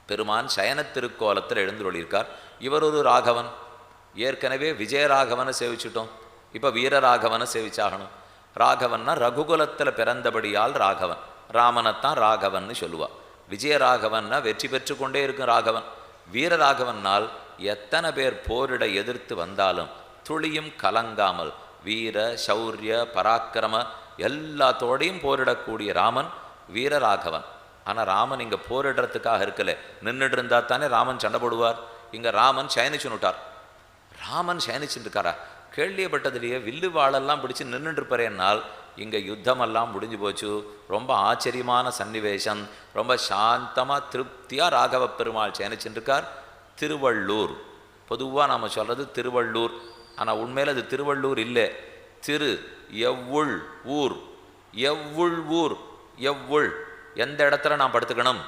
பெருமான் சயன திருக்கோலத்தில் எழுந்துள்ளிருக்கார். இவர் ஒரு ராகவன். ஏற்கனவே விஜயராகவனை சேவிச்சுட்டோம், இப்போ வீரராகவனை சேவிச்சாகணும். ராகவன்னா ரகுகுலத்தில் பிறந்தபடியால் ராகவன், ராமனைத்தான் ராகவன்னு சொல்லுவா. விஜயராகவன்னா வெற்றி பெற்று கொண்டே இருக்கும் ராகவன். வீரராகவனால் எத்தனை பேர் போரிட எதிர்த்து வந்தாலும் துளியும் கலங்காமல் வீர சௌரிய பராக்கிரம எல்லாத்தோடையும் போரிடக்கூடிய ராமன் வீரராகவன். ஆனால் ராமன் இங்கே போரிடுறதுக்காக இருக்கல, நின்றுட்டு இருந்தா தானே ராமன் சண்டை போடுவார். இங்கே ராமன் சயனிச்சுன்னுட்டார். ராமன் சயனிச்சுட்டு இருக்காரா? கேள்விப்பட்டதுலேயே வில்லு வாழெல்லாம் பிடிச்சி நின்றுட்டு இருப்பாரேனால் இங்கே யுத்தமெல்லாம் முடிஞ்சு போச்சு. ரொம்ப ஆச்சரியமான சன்னிவேஷம். ரொம்ப சாந்தமாக திருப்தியாக ராகவ பெருமாள் சயனிச்சுட்டு இருக்கார். திருவள்ளூர் பொதுவாக நாம் சொல்கிறது திருவள்ளூர், ஆனால் உண்மையில் அது திருவள்ளூர் இல்லை. திரு எவ்வுள் ஊர், எவ்வுள் ஊர், எவ்வுள் எந்த இடத்துல நான் படுத்துக்கணும்